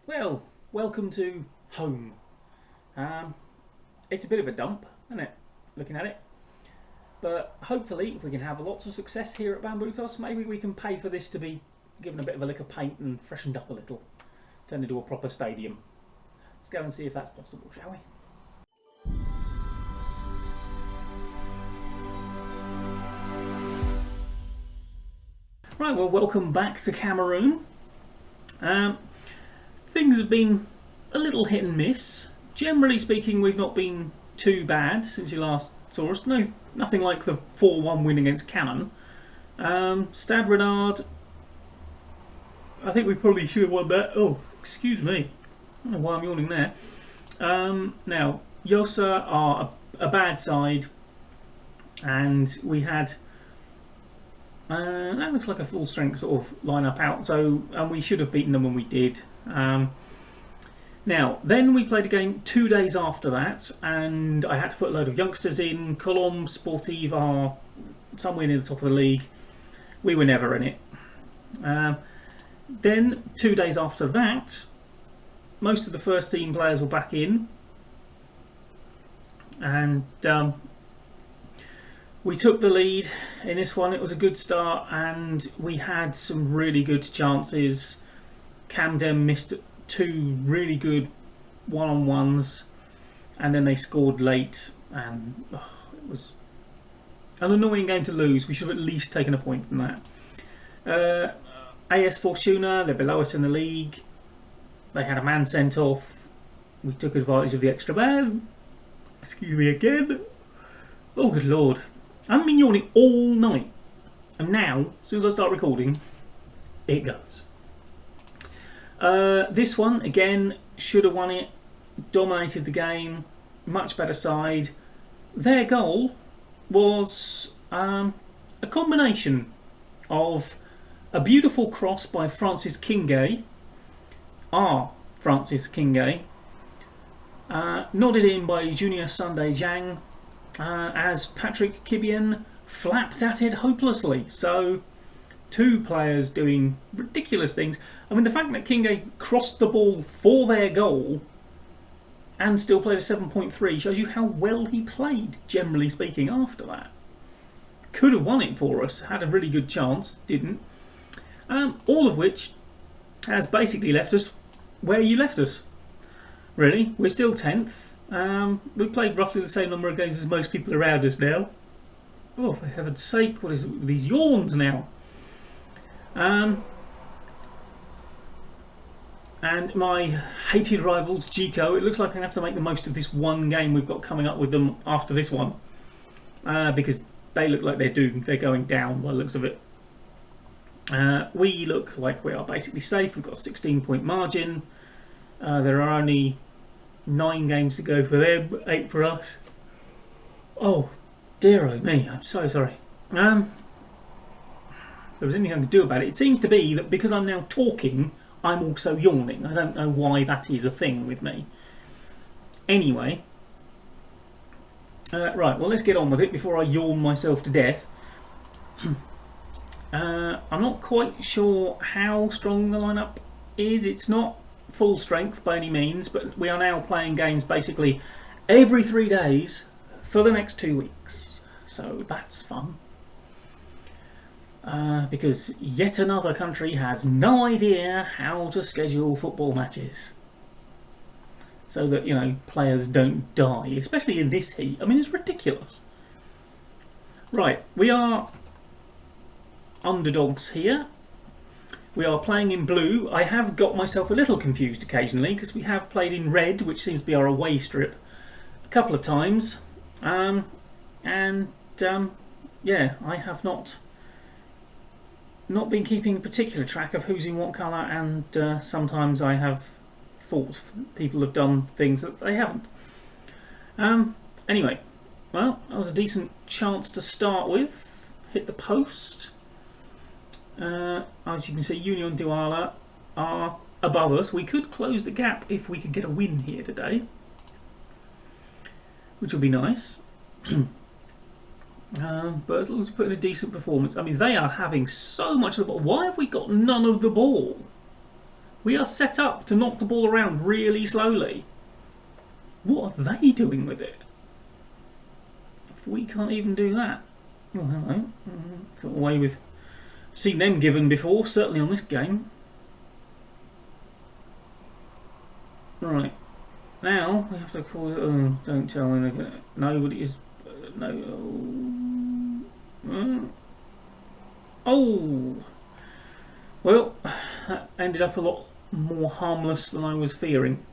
Well, welcome to home. It's a bit of a dump, isn't it? Looking at it. But hopefully, if we can have lots of success here at Bamboo Toss, maybe we can pay for this to be given a bit of a lick of paint and freshened up a little. Turned into a proper stadium. Let's go and see if that's possible, shall we? Right, well, welcome back to Cameroon. Things have been a little hit and miss. Generally speaking, we've not been too bad since you last saw us. No, nothing like the 4-1 win against Cannon. Stade Renard, I think we probably should have won that. Oh, excuse me. I don't know why I'm yawning there. Now, Yossa are a bad side, and we had that looks like a full strength sort of lineup out. So, and we should have beaten them when we did. Now, then we played a game 2 days after that, and I had to put a load of youngsters in. Colombe Sportive are somewhere near the top of the league. We were never in it. Then 2 days after that, most of the first team players were back in, and we took the lead in this one. It was a good start, and we had some really good chances. Camden missed two really good one-on-ones, and then they scored late, and it was an annoying game to lose. We should have at least taken a point from that. AS Fortuna, they're below us in the league. They had a man sent off. We took advantage of the extra man. Excuse me again. Oh, good lord. I've been yawning all night, and now, as soon as I start recording, it goes. This one, again, should have won it, dominated the game, much better side. Their goal was a combination of a beautiful cross by Francis Kingay, Francis Kingay, nodded in by Junior Sunday Jang, as Patrick Kibian flapped at it hopelessly. So, two players doing ridiculous things. I mean, the fact that Kingay crossed the ball for their goal and still played a 7.3 shows you how well he played, generally speaking, after that. Could have won it for us, had a really good chance, didn't. All of which has basically left us where you left us. Really, we're still 10th. We played roughly the same number of games as most people around us now. Oh, for heaven's sake, what is it with these yawns now? And my hated rivals, Gico, it looks like I'm going to have to make the most of this one game we've got coming up with them after this one. Because they look like they're doomed. They're going down by the looks of it. We look like we are basically safe. We've got a 16-point margin. There are only 9 games to go for them, 8 for us. Oh, dear oh me, I'm so sorry. If there was anything I could do about it, it seems to be that because I'm now talking, I'm also yawning. I don't know why that is a thing with me. Anyway, right, well, let's get on with it before I yawn myself to death. I'm not quite sure how strong the lineup is. It's not full strength by any means, but we are now playing games basically every 3 days for the next 2 weeks. So that's fun. Because yet another country has no idea how to schedule football matches. So that, you know, players don't die, especially in this heat. I mean, it's ridiculous. Right, we are underdogs here. We are playing in blue. I have got myself a little confused occasionally because we have played in red, which seems to be our away strip, a couple of times. Yeah, I have not been keeping particular track of who's in what colour, and sometimes I have thought people have done things that they haven't. Anyway, well, that was a decent chance to start with. Hit the post. As you can see, Union Douala are above us. We could close the gap if we could get a win here today, which would be nice. But as long as we put in a decent performance. I mean, they are having so much of the ball. Why have we got none of the ball? We are set up to knock the ball around really slowly. What are they doing with it? If we can't even do that. Oh, hello. Got away with... Seen them given before, certainly on this game. Right. Now, we have to call it... Oh, don't tell me. Nobody is... No... Oh! Well, that ended up a lot more harmless than I was fearing.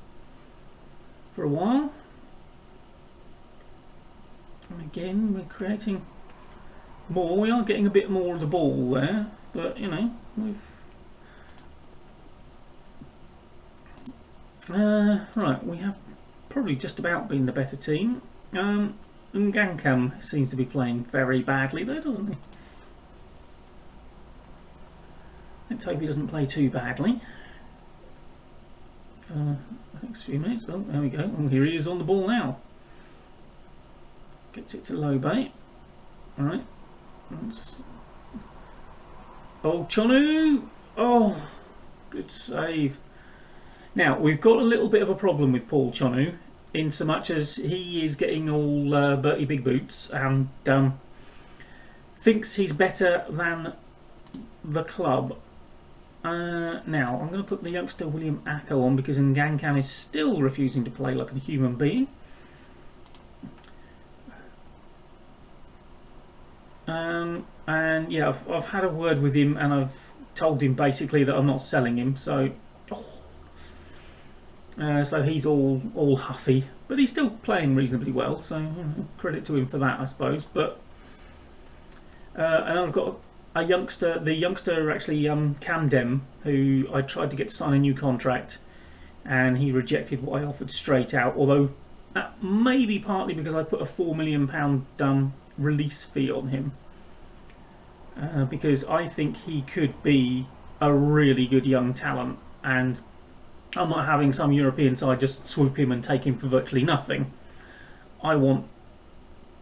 For a while. And again, we're creating more. We are getting a bit more of the ball there, but you know, we've right. We have probably just about been the better team. Ngankam seems to be playing very badly, though, doesn't he? Let's hope he doesn't play too badly. For the next few minutes. Oh, there we go. Oh, here he is on the ball now. Gets it to low bait. Alright. Oh, Chonu! Oh, good save. Now, we've got a little bit of a problem with Paul Chonu, in so much as he is getting all Bertie Big Boots and thinks he's better than the club. Now, I'm going to put the youngster William Acko on because Ngankam is still refusing to play like a human being. And yeah, I've had a word with him and I've told him basically that I'm not selling him. So, so he's all huffy, but he's still playing reasonably well. So you know, credit to him for that, I suppose. But and I've got a youngster, the youngster actually Camden, who I tried to get to sign a new contract, and he rejected what I offered straight out. Although that may be partly because I put a £4 million release fee on him, because I think he could be a really good young talent, and I'm not having some European side just swoop him and take him for virtually nothing. I want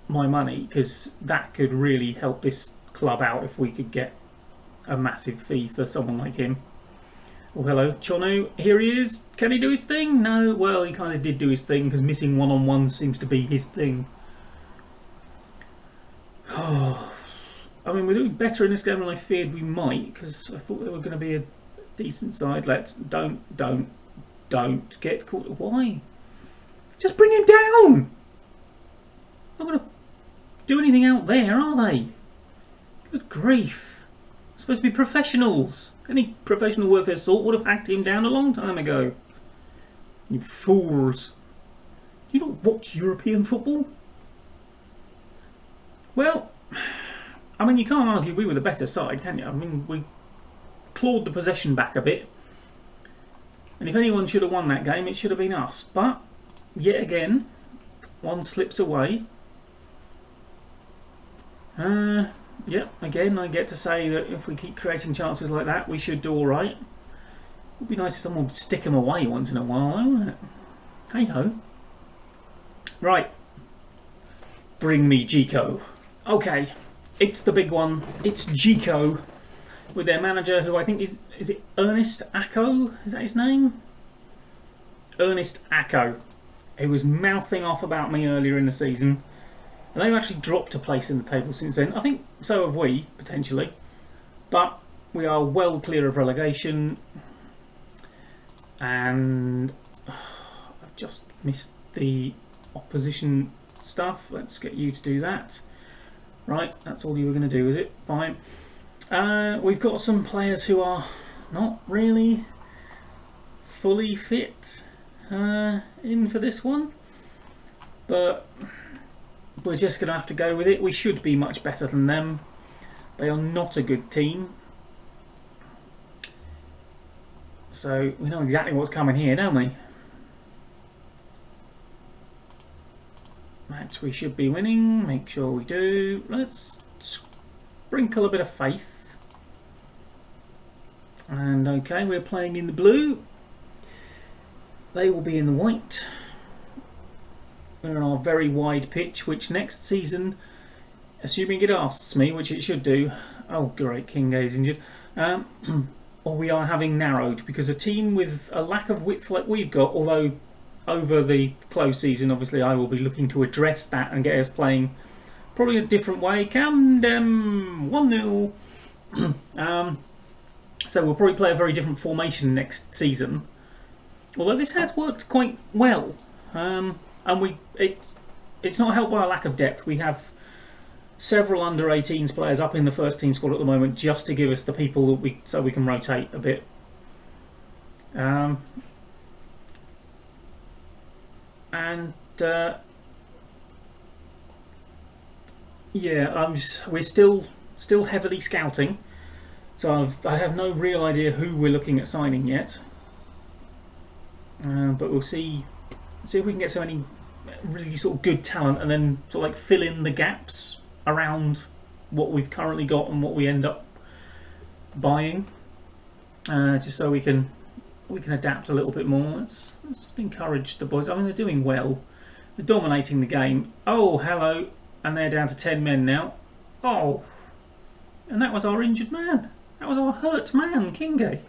my money, because that could really help this club out if we could get a massive fee for someone like him. Oh, hello, Chonu. Here he is. Can he do his thing? No. Well, he kind of did do his thing, because missing one-on-one seems to be his thing. Oh, I mean, we're doing better in this game than I feared we might, because I thought they were going to be a decent side. Let's don't get caught. Why? Just bring him down. Not going to do anything out there, are they? Good grief. Supposed to be professionals. Any professional worth their salt would have hacked him down a long time ago. You fools. Do you not watch European football? Well, I mean, you can't argue we were the better side, can you? I mean, we clawed the possession back a bit. And if anyone should have won that game, it should have been us. But, yet again, one slips away. Yep, again, I get to say that if we keep creating chances like that, we should do alright. It would be nice if someone would stick them away once in a while, wouldn't it? Hey ho. Right. Bring me Gico. Okay, it's the big one. It's Gico with their manager, who I think is it Ernest Acko? Is that his name? Ernest Acko. He was mouthing off about me earlier in the season. And they've actually dropped a place in the table since then. I think so have we, potentially. But we are well clear of relegation. And I've just missed the opposition stuff. Let's get you to do that. Right, that's all you were going to do, is it? Fine. We've got some players who are not really fully fit in for this one. But we're just going to have to go with it. We should be much better than them. They are not a good team. So we know exactly what's coming here, don't we? Match we should be winning. Make sure we do. Let's sprinkle a bit of faith. And okay, we're playing in the blue. They will be in the white. We're on our very wide pitch, which next season, assuming it asks me, which it should do. Oh, great, King is injured. or we are having narrowed, because a team with a lack of width like we've got, although over the close season obviously I will be looking to address that and get us playing probably a different way. Camden 1-0. So we'll probably play a very different formation next season, although this has worked quite well, and it's not helped by a lack of depth. We have several under-18s players up in the first team squad at the moment, just to give us the people that so we can rotate a bit. Yeah, we're still heavily scouting, so I have no real idea who we're looking at signing yet. But we'll see if we can get so many really sort of good talent, and then sort of like fill in the gaps around what we've currently got and what we end up buying, just so we can adapt a little bit more. Let's just encourage the boys. I mean, they're doing well. They're dominating the game. Oh, hello. And they're down to 10 men now. Oh. And that was our injured man. That was our hurt man, Kinge.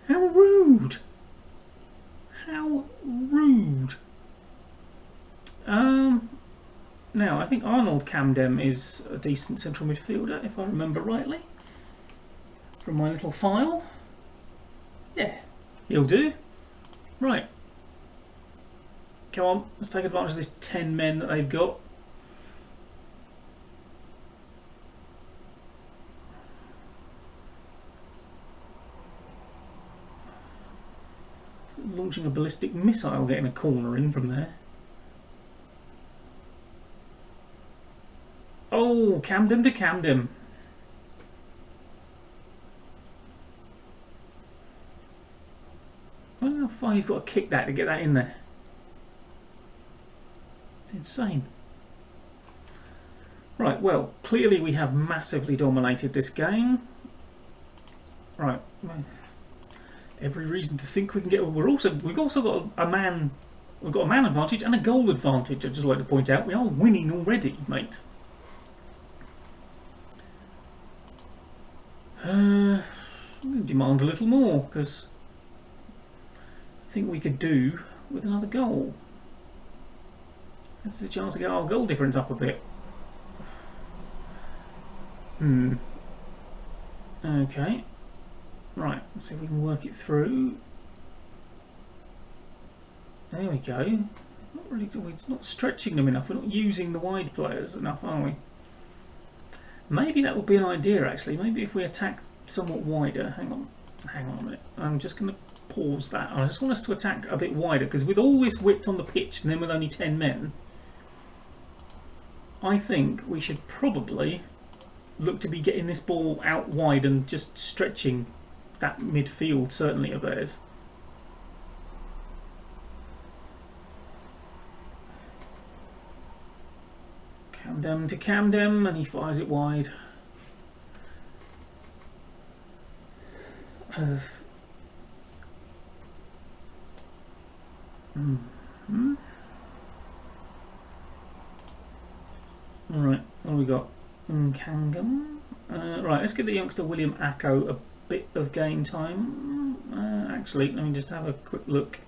How rude. How rude. Now, I think Arnold Camden is a decent central midfielder, if I remember rightly, from my little file. Yeah, he'll do. Right. Come on, let's take advantage of this 10 men that they've got. Launching a ballistic missile, getting a corner in from there. Oh, Camden to Camden. I don't know how far you've got to kick that to get that in there. It's insane. Right, well, clearly we have massively dominated this game. Right. Every reason to think we can get. We've also got a man. We've got a man advantage and a goal advantage. I'd just like to point out we are winning already, mate. I'm going to demand a little more, because I think we could do with another goal. This is a chance to get our goal difference up a bit. Okay. Right, let's see if we can work it through. There we go. Not really, it's not stretching them enough. We're not using the wide players enough, are we? Maybe that would be an idea, actually. Maybe if we attack somewhat wider. Hang on a minute. I'm just going to pause that. I just want us to attack a bit wider, because with all this width on the pitch, and then with only 10 men, I think we should probably look to be getting this ball out wide and just stretching that midfield, certainly, of theirs. Camden to Camden, and he fires it wide. Alright, what do we got? Nkangam. Right, let's give the youngster William Acco a bit of game time. Actually, let me just have a quick look.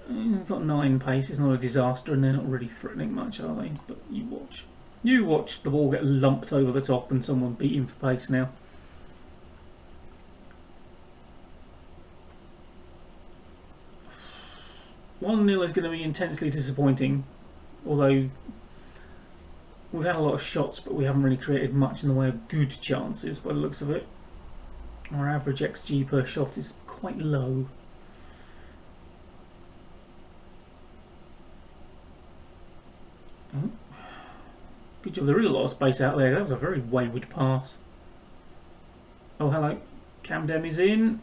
He's got 9 pace. It's not a disaster, and they're not really threatening much, are they? But you watch. You watch the ball get lumped over the top and someone beat him for pace now. One 0 is going to be intensely disappointing, although we've had a lot of shots, but we haven't really created much in the way of good chances by the looks of it. Our average XG per shot is quite low. Good job, there is a lot of space out there. That was a very wayward pass. Oh, hello. Camden is in.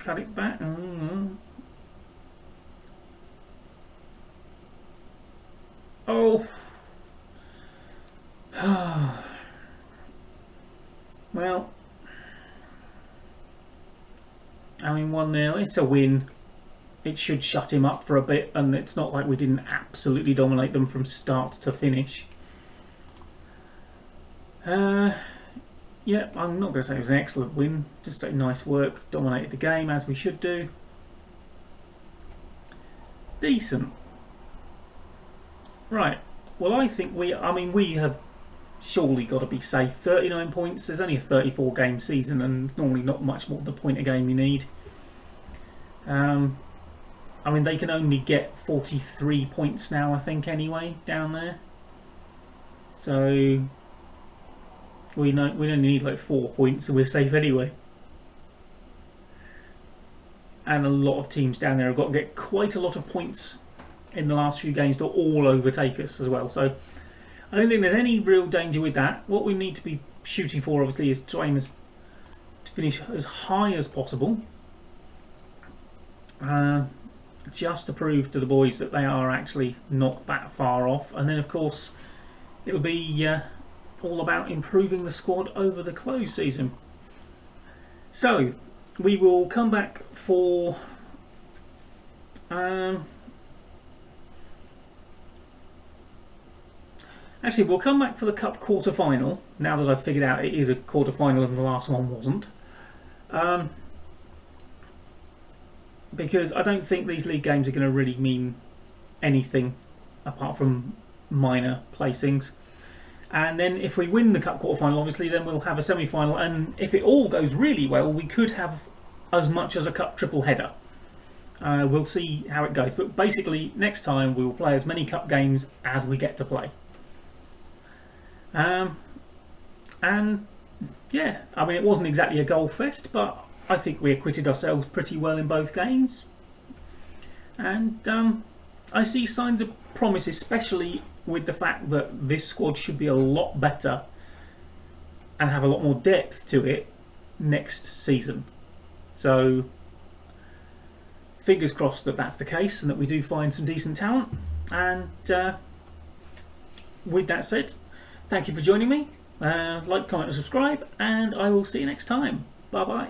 Cut it back. Oh. Well, I mean, 1-0, it's a win. It should shut him up for a bit, and it's not like we didn't absolutely dominate them from start to finish. yeah, I'm not going to say it was an excellent win. Just a nice work, dominated the game as we should do. Decent. Right. Well, I think we have surely got to be safe. 39 points. There's only a 34 game season, and normally not much more than a point a game you need. They can only get 43 points now, I think, anyway, down there. So we only need like 4 points, so we're safe anyway. And a lot of teams down there have got to get quite a lot of points in the last few games to all overtake us as well. So I don't think there's any real danger with that. What we need to be shooting for, obviously, is trying to finish as high as possible. Just to prove to the boys that they are actually not that far off. And then, of course, it'll be all about improving the squad over the close season. So we will come back for actually we'll come back for the cup quarter final, now that I've figured out it is a quarter final and the last one wasn't, because I don't think these league games are going to really mean anything apart from minor placings. And then if we win the cup quarter final, obviously, then we'll have a semi-final, and if it all goes really well, we could have as much as a cup triple header. We'll see how it goes, but basically next time we will play as many cup games as we get to play. And yeah, it wasn't exactly a goal fest, but I think we acquitted ourselves pretty well in both games. And I see signs of promise, especially with the fact that this squad should be a lot better and have a lot more depth to it next season. So fingers crossed that that's the case and that we do find some decent talent. And with that said, thank you for joining me. Like, comment and subscribe, and I will see you next time. Bye bye.